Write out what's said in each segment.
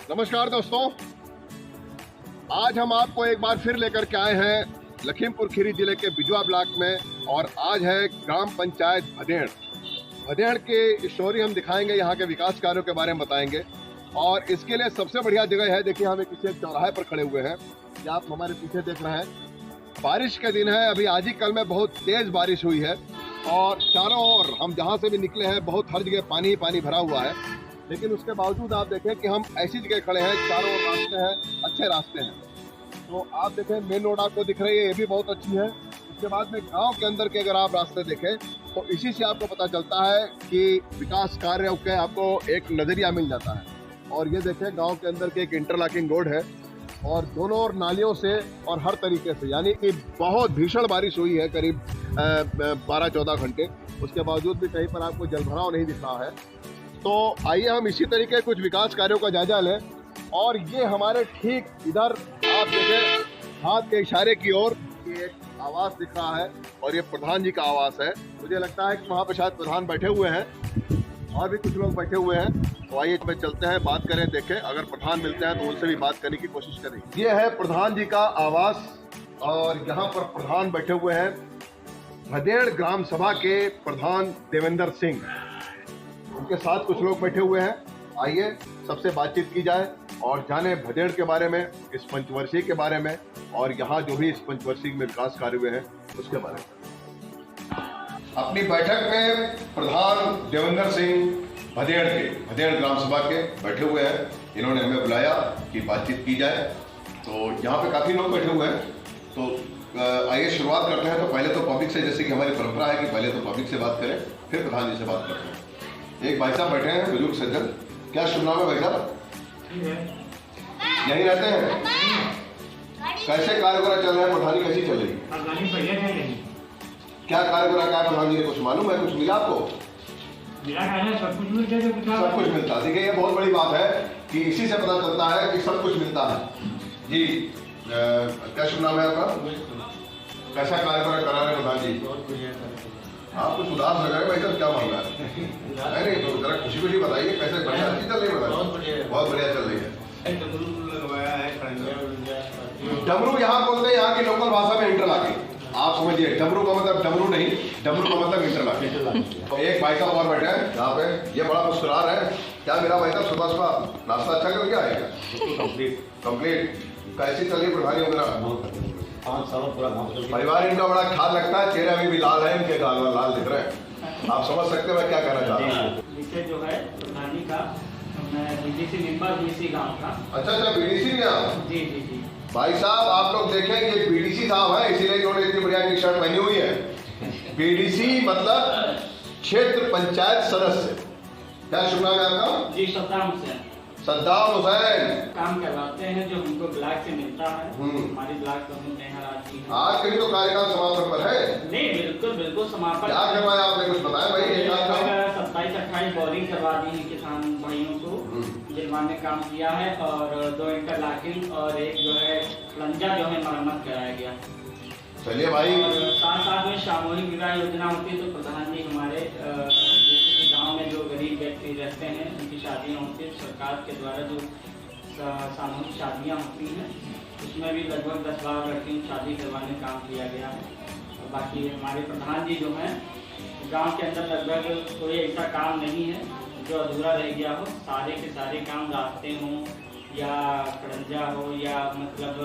नमस्कार दोस्तों, आज हम आपको एक बार फिर लेकर के आए हैं लखीमपुर खीरी जिले के बिजवा ब्लॉक में। और आज है ग्राम पंचायत भदेड़ की स्टोरी हम दिखाएंगे, यहाँ के विकास कार्यों के बारे में बताएंगे। और इसके लिए सबसे बढ़िया जगह है, देखिए हम किसी चौराहे पर खड़े हुए हैं, ये आप हमारे पीछे देख रहे हैं। बारिश के दिन है, अभी आज ही कल में बहुत तेज बारिश हुई है और चारों ओर हम जहाँ से भी निकले हैं बहुत हर जगह पानी ही पानी भरा हुआ है। लेकिन उसके बावजूद आप देखें कि हम ऐसी जगह खड़े हैं, चारों ओर रास्ते हैं, अच्छे रास्ते हैं। तो आप देखें मेन रोड आपको दिख रही है, ये भी बहुत अच्छी है। उसके बाद में गांव के अंदर के अगर आप रास्ते देखें तो इसी से आपको पता चलता है कि विकास कार्यों के आपको एक नज़रिया मिल जाता है। और ये देखें गांव के अंदर के एक इंटरलॉकिंग रोड है और दोनों ओर नालियों से और हर तरीके से, यानी कि बहुत भीषण बारिश हुई है करीब 12-14 घंटे। उसके बावजूद भी कहीं पर आपको जलभराव नहीं दिख रहा है। तो आइए हम इसी तरीके कुछ विकास कार्यों का जायजा लें। और ये हमारे ठीक इधर आप देखें हाथ के इशारे की ओर एक आवास दिख रहा है और ये प्रधान जी का आवास है। मुझे लगता है कि वहाँ पे शायद प्रधान बैठे हुए हैं और भी कुछ लोग बैठे हुए हैं। तो आइए में चलते हैं, बात करें, देखें अगर प्रधान मिलते हैं तो उनसे भी बात करने की कोशिश करें। ये है प्रधान जी का आवास और यहाँ पर प्रधान बैठे हुए हैं, भदेड़ ग्राम सभा के प्रधान देवेंद्र सिंह। उनके साथ कुछ लोग बैठे हुए हैं। आइए सबसे बातचीत की जाए और जाने भदेड़ के बारे में, इस पंचवर्षीय के बारे में और यहाँ जो भी इस पंचवर्षीय में विकास कार्य हुए हैं उसके बारे में। अपनी बैठक में प्रधान देवेंद्र सिंह भदेड़ ग्राम सभा के बैठे हुए हैं। इन्होंने हमें बुलाया कि बातचीत की जाए। तो यहाँ पे काफ़ी लोग बैठे हुए हैं। तो आइए शुरुआत करते हैं। तो पहले तो पब्लिक से, जैसे कि हमारी परंपरा है कि पहले तो पब्लिक से बात करें, फिर प्रधान जी से बात करते हैं। एक भाई साहब बैठे हैं, बुजुर्ग सज्जन। क्या शुभ नाम है भाई साहब? यहीं रहते हैं? कैसे कार्यक्रम चल रहा है? प्रधानी कैसी चल रही? क्या कार्यक्रम का प्रधान जी ने कुछ मालूम है? कुछ मिला आपको? सब कुछ मिलता है। देखिए ये बहुत बड़ी बात है कि इसी से पता चलता है कि सब कुछ मिलता है। जी क्या शुभ नाम है आपका? कैसा कार्यक्रम करा रहे प्रधान जी? आप कुछ उदास लग रहे हैं भाई साहब, क्या मामला है? नहीं तो जरा खुशी खुशी बताइए, कैसे बढ़िया अच्छी चल रही है? बहुत बढ़िया चल रही है। डमरू यहाँ बोलते हैं, यहाँ की लोकल भाषा में इंटरलॉकिंग। आप समझिए, डमरू का मतलब डमरू नहीं, डमरू का मतलब इंटरलॉकिंग। तो एक भाई साहब और बैठे हैं यहाँ पे, ये बड़ा मुस्कुरा रहे हैं। क्या मेरा भाई साहब सुबह सुबह नाश्ता अच्छा करके आएगा? कंप्लीट। कैसी चल रही प्रधानी वगैरह? 5 साल पूरा परिवार इनका बड़ा ख्याल रखता है। चेहरे अभी भी लाल है, इनके गाल लाल दिख रहे हैं। आप समझ सकते हो मैं क्या कहना चाह रहा हूँ। जिसे जो है प्रधानी का मैं बीडीसी मेंबर बीडीसी गांव का। अच्छा बीडीसी में आप? जी जी जी भाई साहब आप लोग देखें ये बीडीसी साहब है, इसीलिए इन्होंने इतनी बढ़िया टी शर्ट पहनी हुई है। बीडीसी मतलब क्षेत्र पंचायत सदस्य। क्या शुभ नाम है आपका? जी सद्दाम हुसैन। काम करवाते हैं जो हमको ब्लॉक से मिलता है। हमारी ब्लॉक प्रमुख जी हैं। आज कहीं तो कार्यक्रम समापन पर है? नहीं, बिल्कुल समापन। क्या करवाया आपने, कुछ बताया भाई? 27-28 बोरिंग करवा दी है किसान भाइयों को, जिनमें काम किया है। और 2 इंटरलॉकिंग और एक जो है प्लंजा जो है मरम्मत कराया गया। चलिए भाई। साथ में सामूहिक विवाह योजना होती है। तो प्रधान जी हमारे जैसे कि गांव में जो गरीब व्यक्ति रहते हैं उनकी शादियां होती है, सरकार के द्वारा जो सामूहिक शादियां होती हैं उसमें भी लगभग 10-12 लड़कियों की शादी करवाने काम किया गया है। और बाकी हमारे प्रधान जी जो हैं, गांव के अंदर लगभग कोई ऐसा काम नहीं है जो अधूरा रह गया हो। सारे के सारे काम, रास्ते हों या खड़ंजा हो या मतलब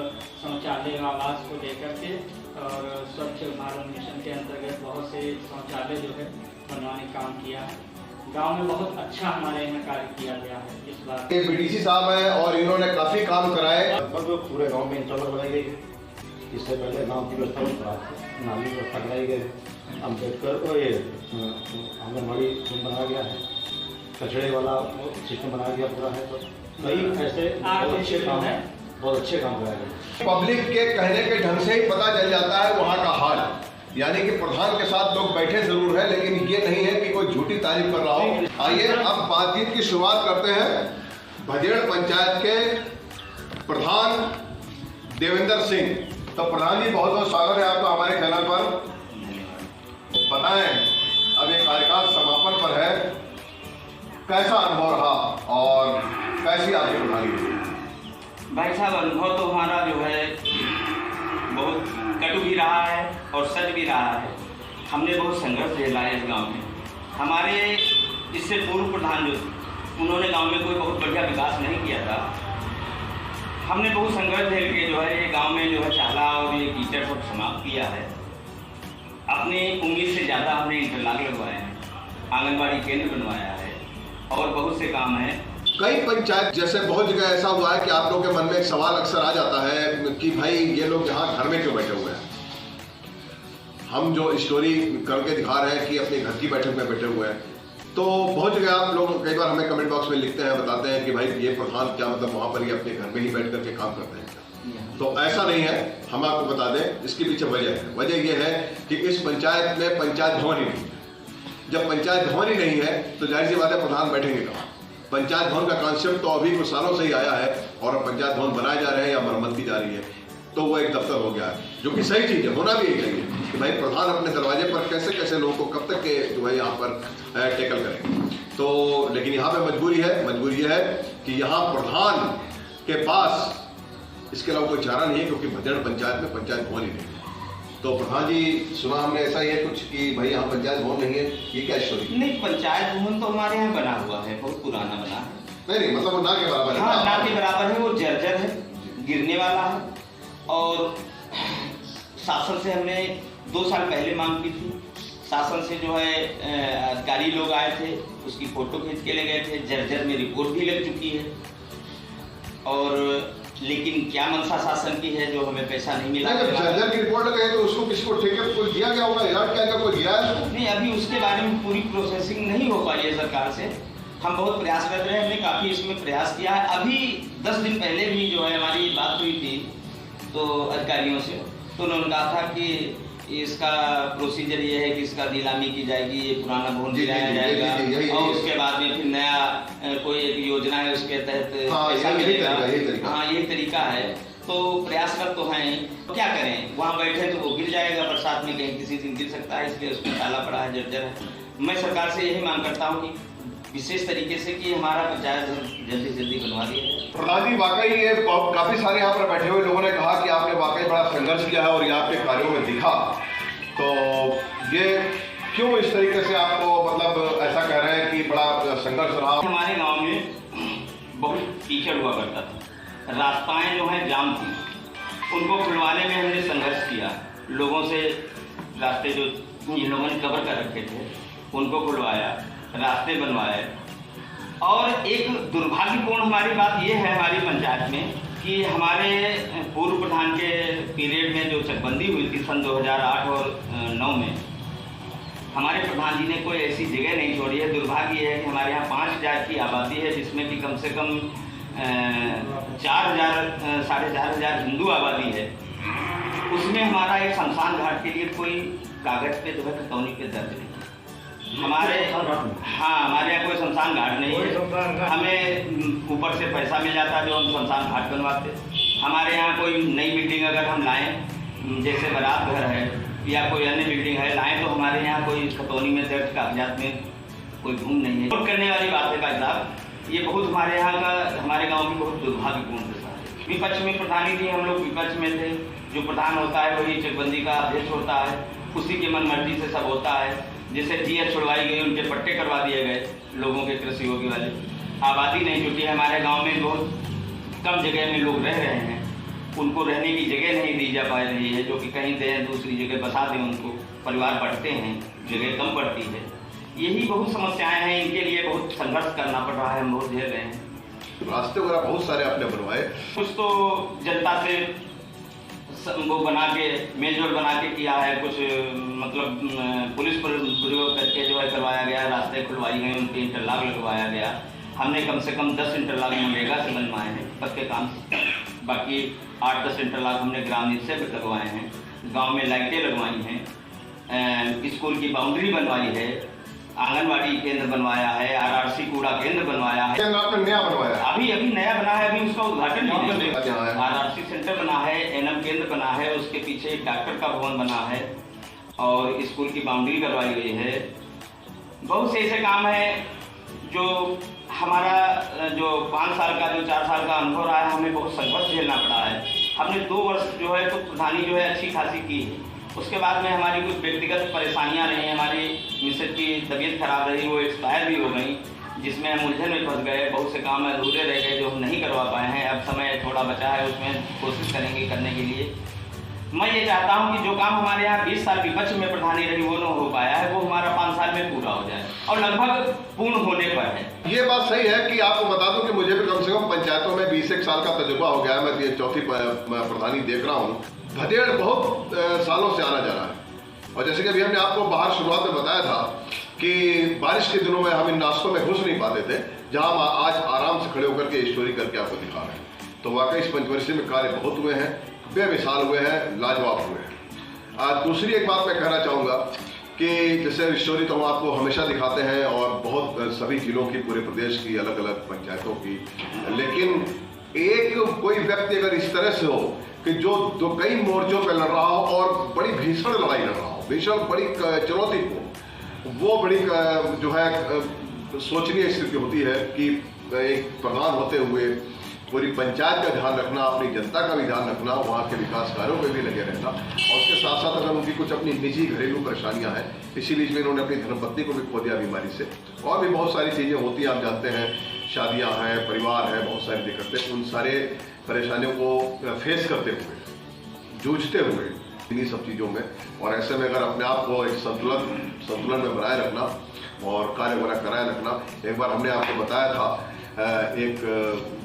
शौचालय आवास को लेकर के, और स्वच्छ भारत मिशन के अंतर्गत बहुत से शौचालय जो है बनवाने काम किया है। गांव में बहुत अच्छा हमारे यहाँ कार्य किया गया है इस बार। ये बीडीसी साहब हैं और इन्होंने काफी काम कराए। लगभग पूरे गांव में इंटरवल बनाई गई। इससे पहले गांव की व्यवस्था नाली व्यवस्था कराई गई। अम्बेडकर को ये आंगनबाड़ी बनाया गया है, कचड़े वाला सिस्टम बनाया गया पूरा है। तो कई ऐसे बहुत अच्छे काम कराए गए। पब्लिक के कहने के ढंग से ही पता चल जाता है वहाँ का हाल। यानी कि प्रधान के साथ लोग बैठे जरूर हैं, लेकिन ये नहीं है कि कोई झूठी तारीफ कर रहा हो। आइए अब बातचीत की शुरुआत करते हैं भदेड़ पंचायत के प्रधान देवेंद्र सिंह। तो प्रधान जी बहुत बहुत स्वागत है आपका हमारे चैनल पर। बताएं, अब ये कार्यकाल समापन पर है, कैसा अनुभव रहा और कैसी आपकी प्रधानी रही? भाई साहब, अनुभव तो हमारा जो है बहुत कटु भी रहा है और सच भी रहा है। हमने बहुत संघर्ष झेला है इस गांव में। हमारे इससे पूर्व प्रधान जो उन्होंने गांव में कोई बहुत बढ़िया विकास नहीं किया था। हमने बहुत संघर्ष झेल के जो है ये गांव में जो है चाला और ये कीचड़ सब समाप्त किया है। अपनी उम्मीद से ज़्यादा हमने इंटरलॉक लगवाए हैं, आंगनबाड़ी केंद्र बनवाया है और बहुत से काम हैं। कई पंचायत जैसे बहुत जगह ऐसा हुआ है कि आप लोगों के मन में एक सवाल अक्सर आ जाता है कि भाई ये लोग यहाँ घर में क्यों बैठे हुए हैं। हम जो स्टोरी करके दिखा रहे हैं कि अपने घर की बैठक में बैठे हुए हैं, तो बहुत जगह आप लोग कई बार हमें कमेंट बॉक्स में लिखते हैं, बताते हैं कि भाई ये प्रधान क्या मतलब वहाँ पर ही अपने घर में ही बैठ करके काम करते हैं। तो ऐसा नहीं है, हम आपको बता दें इसके पीछे वजह है। वजह यह है कि इस पंचायत में पंचायत भवन ही नहीं है। जब पंचायत भवन ही नहीं है तो जाहिर सी बात है प्रधान बैठेंगे कहाँ। पंचायत भवन का कॉन्सेप्ट तो अभी कुछ सालों से ही आया है और अब पंचायत भवन बनाए जा रहे हैं या मरम्मत की जा रही है, तो वो एक दफ्तर हो गया है, जो कि सही चीज़ है, होना भी यही चाहिए कि भाई प्रधान अपने दरवाजे पर कैसे कैसे लोगों को कब तक के जो है यहाँ पर टैकल करें। तो लेकिन यहाँ पे मजबूरी ये है कि यहाँ प्रधान के पास इसके अलावा कोई चारा नहीं है, क्योंकि भदेड़ पंचायत में पंचायत भवन ही नहीं है। तो प्रधान जी, सुना हमने ऐसा ही है कुछ कि भाई यहाँ पंचायत भवन नहीं है, ये क्या स्टोरी? नहीं, पंचायत भवन तो हमारे यहाँ बना हुआ है, बहुत पुराना बना है। नहीं मतलब वो ना के बराबर है। हाँ, ना के बराबर है, वो जर्जर है, गिरने वाला है। और शासन से हमने 2 साल पहले मांग की थी। शासन से जो है अधिकारी लोग आए थे, उसकी फोटो खींच के ले गए थे। जर्जर में रिपोर्ट भी लग चुकी है, और लेकिन क्या मंशा शासन की है जो हमें पैसा नहीं मिला। जर्जर की रिपोर्ट लगे तो उसको किसी को ठेके कोई दिया गया होगा, यार क्या कोई दिया है? नहीं, अभी उसके बारे में पूरी प्रोसेसिंग नहीं हो पाई है सरकार से। हम बहुत प्रयास कर रहे हैं, हमने काफ़ी इसमें प्रयास किया है। अभी 10 दिन पहले भी जो है हमारी बात हुई थी तो अधिकारियों से, तो उन्होंने कहा था कि इसका प्रोसीजर ये है कि इसका नीलामी की जाएगी, ये पुराना भवन गिराया जाएगा और उसके बाद में फिर नया कोई एक योजना है उसके तहत पैसा मिलेगा। हाँ, ये तरीका है। तो प्रयासरत तो हैं, तो क्या करें, वहाँ बैठे तो वो गिर जाएगा, बरसात में कहीं किसी दिन गिर सकता है, इसलिए उसमें ताला पड़ा है, जर्जर है। मैं सरकार से यही मांग करता हूँ कि विशेष तरीके से कि हमारा पंचायत जल्दी से जल्दी बनवा दिया जाए। प्रधान जी, वाकई ये काफी सारे यहाँ पर बैठे हुए लोगों ने कहा कि आपने वाकई बड़ा संघर्ष किया है और ये आपके कार्यों में दिखा। तो ये क्यों इस तरीके से आपको मतलब ऐसा कह रहे हैं कि बड़ा संघर्ष रहा? हमारे गांव में बहुत कीचड़ हुआ करता था, रास्ताएं जो हैं जाम थी, उनको खुलवाने में हमने संघर्ष किया। लोगों से रास्ते जो इन लोगों ने कवर कर रखे थे उनको खुलवाया, रास्ते बनवाए। और एक दुर्भाग्यपूर्ण हमारी बात यह है हमारी पंचायत में कि हमारे पूर्व प्रधान के पीरियड में जो चकबंदी हुई थी सन 2008 और 9 में, हमारे प्रधान जी ने कोई ऐसी जगह नहीं छोड़ी है। दुर्भाग्य है कि हमारे यहाँ 5000 की आबादी है, जिसमें कि कम से कम 4000 साढ़े 4000 हिंदू आबादी है। उसमें हमारा एक शमशान घाट के लिए कोई कागज पे जो है खतौनी पे दर्ज नहीं। हमारे हमारे यहाँ कोई शमशान घाट नहीं है। हमें ऊपर से पैसा मिल जाता है जो हम शमशान घाट बनवाते। हमारे यहाँ कोई नई बिल्डिंग अगर हम लाएं, जैसे बारात घर है या कोई अन्य बिल्डिंग है लाएं, तो हमारे यहाँ कोई खतौनी में दर्ज कागजात में कोई गुम नहीं है। करने वाली बात है भाई साहब, ये बहुत हमारे यहाँ का, हमारे गाँव की बहुत दुर्भाग्यपूर्ण दशा है। विपक्ष में प्रधानी थी, हम लोग विपक्ष में थे। जो प्रधान होता है वही चकबंदी का अध्यक्ष होता है, उसी की मन मर्जी से सब होता है। जैसे जीएस छुड़वाई गई, उनके पट्टे करवा दिए गए लोगों के, कृषि योग्य वाले। आबादी नहीं जुटी है हमारे गांव में, बहुत कम जगह में लोग रह रहे हैं, उनको रहने की जगह नहीं दी जा पा रही है, जो कि कहीं दें दूसरी जगह बसा दें उनको, परिवार बढ़ते हैं, जगह कम पड़ती है। यही बहुत समस्याएं हैं, इनके लिए बहुत संघर्ष करना पड़ रहा है, हम बहुत झेल रहे हैं। रास्ते वगैरह बहुत सारे आपने बनवाए, कुछ तो जनता से वो बना के मेलजोल बना के किया है, कुछ मतलब पुलिस पर प्रयोग करके जो है करवाया गया, रास्ते खुलवाई गए, उनके इंटरलॉक लगवाया गया। हमने कम से कम 10 इंटरलॉक मनरेगा से बनवाए हैं पक्के काम से, बाकी 8-10 इंटरलॉक हमने ग्रामीण से लगवाए हैं। गांव में लाइटें लगवाई हैं, स्कूल की बाउंड्री बनवाई है, आंगनबाड़ी केंद्र बनवाया है, आरआरसी कूड़ा केंद्र बनवाया है। आपने नया बनवाया? अभी नया बना है, अभी उसका उद्घाटन नहीं है। आरआरसी सेंटर बना है, एनएम केंद्र बना है, उसके पीछे एक डॉक्टर का भवन बना है और स्कूल की बाउंड्री करवाई गई है। बहुत से ऐसे काम है जो हमारा जो 5 साल का जो 4 साल का अनुभव रहा है, हमें बहुत संघर्ष झेलना पड़ा है। हमने 2 वर्ष जो है तो प्रधानी जो है अच्छी खासी की है। उसके बाद में हमारी कुछ व्यक्तिगत परेशानियां रही, हमारी मिसेज की तबीयत खराब रही, वो एक्सपायर भी हो गई, जिसमें हम उलझन में फंस गए। बहुत से काम अधूरे रह गए जो हम नहीं करवा पाए हैं। अब समय थोड़ा बचा है, उसमें कोशिश करेंगे करने के लिए। मैं ये चाहता हूं कि जो काम हमारे यहाँ 20 साल विपक्ष में प्रधानी रही वो न हो पाया है, वो हमारा 5 साल में पूरा हो जाए और लगभग पूर्ण होने पर है। ये बात सही है कि आपको बता दूं कि मुझे भी कम से कम पंचायतों में 20 साल का तजुर्बा हो गया है। मैं 4थी प्रधानी देख रहा हूँ। भदेड़ बहुत सालों से आना जा रहा है, और जैसे कि अभी हमने आपको बाहर शुरुआत में बताया था कि बारिश के दिनों में हम इन रास्तों में घुस नहीं पाते थे, जहां हम आज आराम से खड़े होकर के स्टोरी करके आपको दिखा रहे हैं। तो वाकई इस पंचवर्षीय में कार्य बहुत हुए हैं, बेमिसाल हुए हैं, लाजवाब हुए हैं। दूसरी एक बात मैं कहना चाहूँगा कि जैसे स्टोरी तो हम आपको हमेशा दिखाते हैं, और बहुत सभी जिलों की, पूरे प्रदेश की, अलग अलग पंचायतों की, लेकिन एक कोई व्यक्ति अगर इस तरह से हो कि जो कई मोर्चों पर लड़ रहा हो और बड़ी भीषण लड़ाई लड़ रहा हो, भीषण बड़ी चुनौतीपूर्ण, वो बड़ी जो है सोचनीय स्थिति होती है कि एक प्रधान होते हुए पूरी पंचायत का ध्यान रखना, अपनी जनता का भी ध्यान रखना, वहाँ के विकास कार्यों में भी लगे रहना, और उसके साथ साथ अगर उनकी कुछ अपनी निजी घरेलू परेशानियां हैं, इसी बीच में इन्होंने अपनी धर्मपत्नी को भी खो दिया बीमारी से, और भी बहुत सारी चीज़ें होती हैं, आप जानते हैं, शादियां हैं, परिवार है, बहुत सारी दिक्कतें, उन सारे परेशानियों को फेस करते हुए, जूझते हुए इन्हीं सब चीज़ों में, और ऐसे में अगर अपने आप को एक संतुलन में बनाए रखना और कार्य वगैरह कराए रखना। एक बार हमने आपको बताया था, एक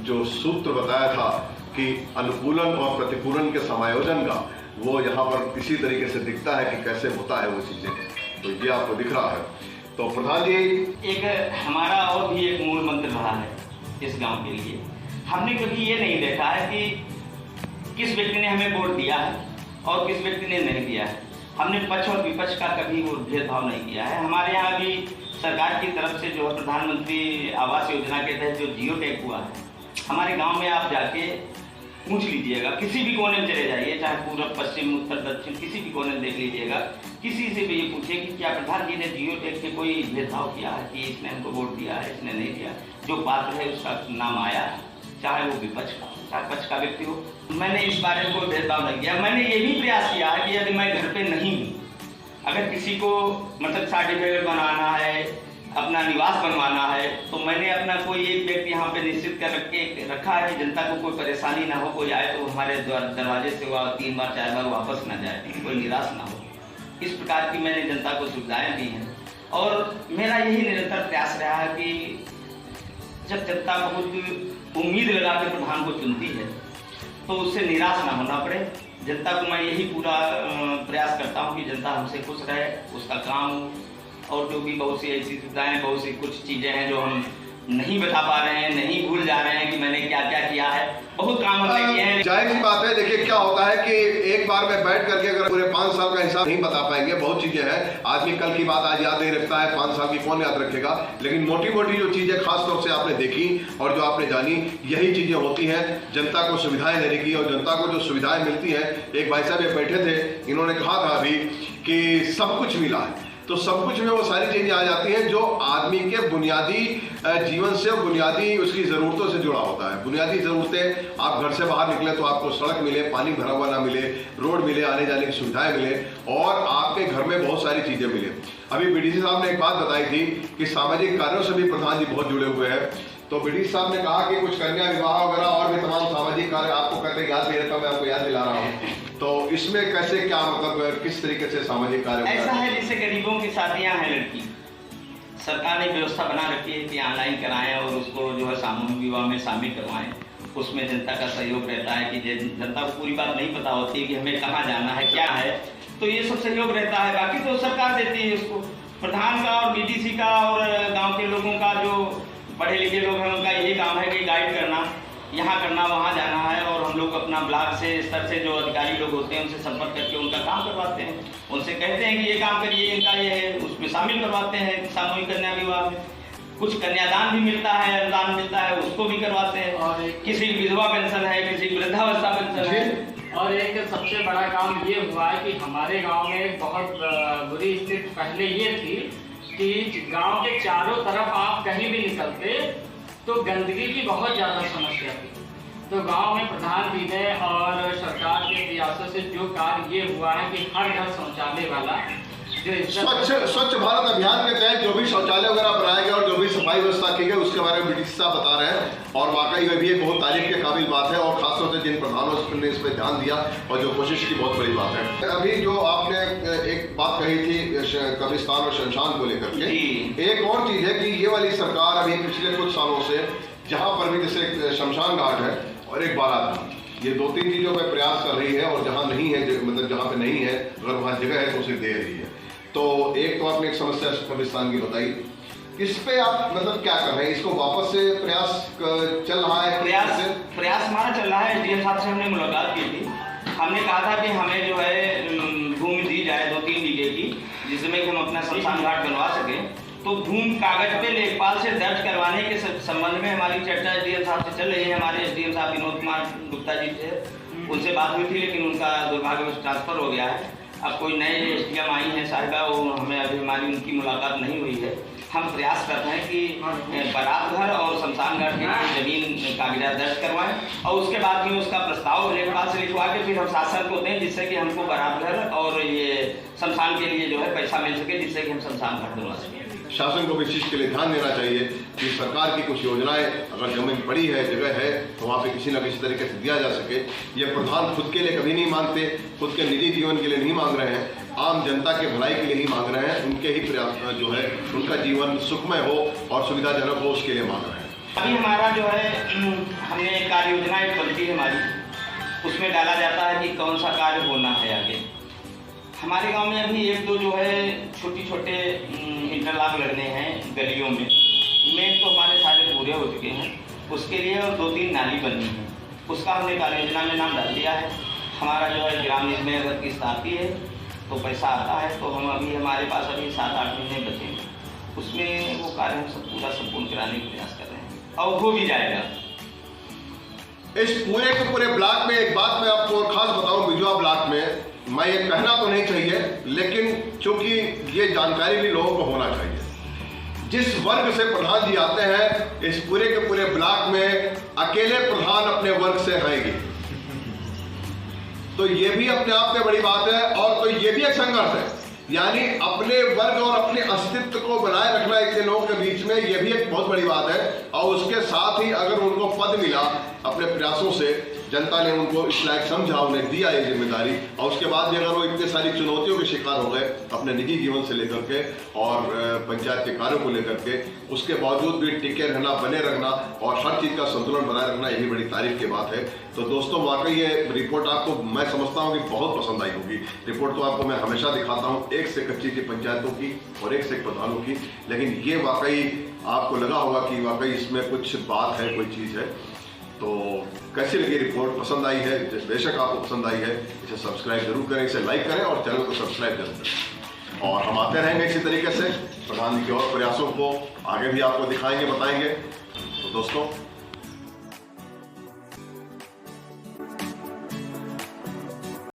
जो सूत्र बताया था कि अनुकूलन और प्रतिकूलन के समायोजन का, वो यहाँ पर इसी तरीके से दिखता है कि कैसे होता है वो चीज़ें, तो ये आपको दिख रहा है। तो प्रधान जी, एक हमारा और भी एक मूल मंत्र रहा है इस गांव के लिए। हमने कभी ये नहीं देखा है कि किस व्यक्ति ने हमें वोट दिया है और किस व्यक्ति ने नहीं दिया है। हमने पक्ष और विपक्ष का कभी वो भेदभाव नहीं किया है। हमारे यहाँ भी सरकार की तरफ से जो प्रधानमंत्री आवास योजना के तहत जो जियो टैग हुआ है, हमारे गांव में आप जाके पूछ लीजिएगा, किसी भी कोने में चले जाइए, चाहे पूर्व, पश्चिम, उत्तर, दक्षिण, किसी भी कोने में देख लीजिएगा, किसी से भी ये पूछिए कि क्या प्रधान जी ने जियो टैग से कोई भेदभाव किया है कि इसने हमको वोट दिया है, इसने नहीं दिया। जो पात्र है उसका नाम आया है, चाहे वो विपक्ष का, चाहे पक्ष का व्यक्ति हो। मैंने इस बारे में कोई भेदभाव नहीं किया। मैंने ये भी प्रयास किया है कि यदि मैं घर पे नहीं हूँ, अगर किसी को मतलब सर्टिफिकेट बनाना है, अपना निवास बनवाना है, तो मैंने अपना कोई एक व्यक्ति यहाँ पे निश्चित कर रखा है कि जनता को कोई परेशानी ना हो, कोई आए तो हमारे दरवाजे से वह 3 बार 4 बार वापस ना जाए, कोई निराश ना हो। इस प्रकार की मैंने जनता को सुविधाएं दी हैं, और मेरा यही निरंतर प्रयास रहा है कि जब जनता बहुत उम्मीद लगा के प्रधान को चुनती है तो उससे निराश ना होना पड़े। जनता को मैं यही पूरा प्रयास करता हूँ कि जनता हमसे खुश रहे, उसका काम, और जो भी बहुत सी ऐसी सुविधाएं, बहुत सी कुछ चीज़ें हैं जो हम नहीं बता पा रहे हैं, नहीं भूल जा रहे हैं कि मैंने क्या क्या किया है। बहुत काम हमने किए हैं। जाहिर सी बात है, देखिए क्या होता है कि एक बार में बैठ करके अगर पूरे 5 साल का हिसाब नहीं बता पाएंगे, बहुत चीजें हैं, आदमी कल की बात आज याद नहीं रखता है, 5 साल की कौन याद रखेगा, लेकिन मोटी मोटी जो चीजें खास तौर से आपने देखी और जो आपने जानी, यही चीजें होती हैं जनता को सुविधाएं देने की। और जनता को जो सुविधाएं मिलती हैं, एक भाई साहब ये बैठे थे, इन्होंने कहा था अभी कि सब कुछ मिला है, तो सब कुछ में वो सारी चीजें आ जाती हैं जो आदमी के बुनियादी जीवन से, बुनियादी उसकी ज़रूरतों से जुड़ा होता है। बुनियादी ज़रूरतें, आप घर से बाहर निकले तो आपको सड़क मिले, पानी भरा हुआ ना मिले, रोड मिले, आने जाने की सुविधाएं मिले, और आपके घर में बहुत सारी चीज़ें मिले। अभी बीडीसी साहब ने एक बात बताई थी कि सामाजिक कार्यों से भी प्रधान जी बहुत जुड़े हुए हैं। तो बीडीसी साहब ने कहा कि कुछ कन्या विवाह वगैरह और भी तमाम सामाजिक कार्य आपको कहते याद नहीं रहता, मैं आपको याद दिला रहा हूँ। तो इसमें कैसे, क्या मतलब, किस तरीके से सामाजिक कार्य? ऐसा है जैसे गरीबों की शादियां हैं लड़की, सरकार ने व्यवस्था बना रखी है कि ऑनलाइन कराएं और उसको जो है सामूहिक विवाह में शामिल करवाएं। उसमें जनता का सहयोग रहता है कि जनता को पूरी बात नहीं पता होती है कि हमें कहाँ जाना है, क्या है, तो ये सब सहयोग रहता है। बाकी तो सरकार देती है उसको, प्रधान का और बीडीसी का और गाँव के लोगों का, जो पढ़े लिखे लोग हैं, उनका यही काम है कि गाइड करना, यहाँ करना, वहाँ जाना है, और हम लोग अपना ब्लॉक से स्तर से जो अधिकारी लोग होते हैं उनसे संपर्क करके उनका काम करवाते हैं। उनसे कहते हैं कि ये काम करिए, इनका ये है, उसमें शामिल करवाते हैं सामूहिक कन्या विवाह में। कुछ कन्यादान भी मिलता है, अनुदान मिलता है, उसको भी करवाते हैं। और किसी की विधवा पेंशन है, किसी की वृद्धावस्था पेंशन है। और एक सबसे बड़ा काम ये हुआ है कि हमारे गाँव में बहुत बुरी स्थिति पहले ये थी कि गाँव के चारों तरफ आप कहीं भी निकलते तो गंदगी की बहुत ज़्यादा समस्या थी। तो गांव में प्रधान जी ने और सरकार के प्रयासों से जो कार्य ये हुआ है कि हर घर शौचालय वाला जो स्वच्छ भारत अभियान के तहत जो भी शौचालय वगैरह बनाए गए और जो भी सफाई व्यवस्था की गई उसके बारे में बीडीसी साहब बता रहे हैं और वाकई में भी एक बहुत तारीफ के काबिल बात है और खासतौर से जिन प्रधानों ने इस पर ध्यान दिया और जो कोशिश की बहुत बड़ी बात है। अभी जो आपने एक बात कही थी कब्रिस्तान और शमशान को लेकर के, एक और चीज है कि ये वाली सरकार अभी पिछले कुछ सालों से जहाँ पर भी जैसे शमशान घाट है और एक बारात घाट, ये 2-3 चीजों में प्रयास कर रही है और जहाँ नहीं है मतलब जहाँ पे नहीं है अगर वहाँ जगह है तो उसे दे रही है। तो एक तो आपने एक समस्या कब्रिस्तान की बताई, इस पे आप मतलब क्या कर रहे हैं, इसको वापस से प्रयास चल रहा है? प्रयास हमारा चल रहा है। एसडीएम साहब से हमने मुलाकात की थी, हमने कहा था कि हमें जो है भूमि दी जाए 2-3 बीघे की, जिसमें कि हम अपना शमशान घाट बनवा सकें। तो भूमि कागज पे लेखपाल से दर्ज करवाने के संबंध में हमारी चर्चा एसडीएम साहब से चल रही है। हमारे एसडीएम साहब विनोद कुमार गुप्ता जी से उनसे बात हुई थी, लेकिन उनका दुर्भाग्यवश ट्रांसफर हो गया है। अब कोई नए एसडीएम आई हैं साहिबा, वो हमें अभी हमारी उनकी मुलाकात नहीं हुई है। हम प्रयास करते हैं कि बारात घर और शमशान घाट की जमीन कागजात दर्ज करवाएं और उसके बाद में उसका प्रस्ताव लेखपाल से लिखवा के फिर हम शासन को दें, जिससे कि हमको बारात घर और ये शमशान के लिए जो है पैसा मिल सके, जिससे कि हम शमशान घाट बनवा सकें। शासन को भी इस चीज के लिए ध्यान देना चाहिए कि सरकार की कुछ योजनाएं अगर जमीन पड़ी है, जगह है, तो वहाँ पे किसी न किसी तरीके से दिया जा सके। ये प्रधान खुद के लिए कभी नहीं मांगते, खुद के निजी जीवन के लिए नहीं मांग रहे हैं, आम जनता के भलाई के लिए ही मांग रहे हैं। उनके ही प्रयास जो है उनका जीवन सुखमय हो और सुविधाजनक हो उसके लिए मांग रहे हैं। अभी हमारा जो है हमने कार्य योजना एक बनती है हमारी, उसमें डाला जाता है कि कौन सा कार्य होना है आगे। हमारे गांव में अभी 1-2 जो है छोटे इंटरलॉक लगने हैं गलियों में, मेन तो हमारे सारे पूरे हो चुके हैं, उसके लिए और 2-3 नाली बननी है, उसका हमने कार्य योजना में नाम डाल दिया है। हमारा जो है ग्राम में अगर किस्त आती है तो पैसा आता है, तो हम अभी हमारे पास अभी 7-8 महीने बचे हैं, उसमें वो कार्य हम सब पूरा संपूर्ण कराने का प्रयास कर रहे हैं और हो भी जाएगा। इस पूरे के पूरे ब्लॉक में एक बात मैं आपको खास बताऊं, बिजवा ब्लॉक में मैं ये कहना तो नहीं चाहिए, लेकिन चूंकि ये जानकारी भी लोगों को होना चाहिए, जिस वर्ग से प्रधान जी आते हैं इस पूरे के पूरे ब्लॉक में अकेले प्रधान अपने वर्ग से आएंगे, तो ये भी अपने आप में बड़ी बात है। और तो ये भी एक संघर्ष है, यानी अपने वर्ग और अपने अस्तित्व को बनाए रखना इतने लोगों के बीच में, ये भी एक बहुत बड़ी बात है। और उसके साथ ही अगर उनको पद मिला अपने प्रयासों से, जनता ने उनको इस लायक समझा, उन्हें दिया ये जिम्मेदारी, और उसके बाद भी अगर वो इतनी सारी चुनौतियों के शिकार हो गए अपने निजी जीवन से लेकर के और पंचायत के कार्यों को लेकर के, उसके बावजूद भी टिके रहना, बने रहना और हर चीज़ का संतुलन बनाए रखना, यही बड़ी तारीफ की बात है। तो दोस्तों वाकई ये रिपोर्ट आपको मैं समझता हूँ कि बहुत पसंद आई होगी। रिपोर्ट तो आपको मैं हमेशा दिखाता हूँ, एक से कच्ची की पंचायतों की और एक से प्रधानों की, लेकिन ये वाकई आपको लगा होगा कि वाकई इसमें कुछ बात है, कोई चीज़ है। तो कैसी लगी रिपोर्ट, पसंद आई है? बेशक आपको पसंद आई है, इसे सब्सक्राइब जरूर करें, इसे लाइक करें और चैनल को सब्सक्राइब जरूर करें। और हम आते रहेंगे इसी तरीके से प्रधान जी के और प्रयासों को आगे भी आपको दिखाएंगे, बताएंगे। तो दोस्तों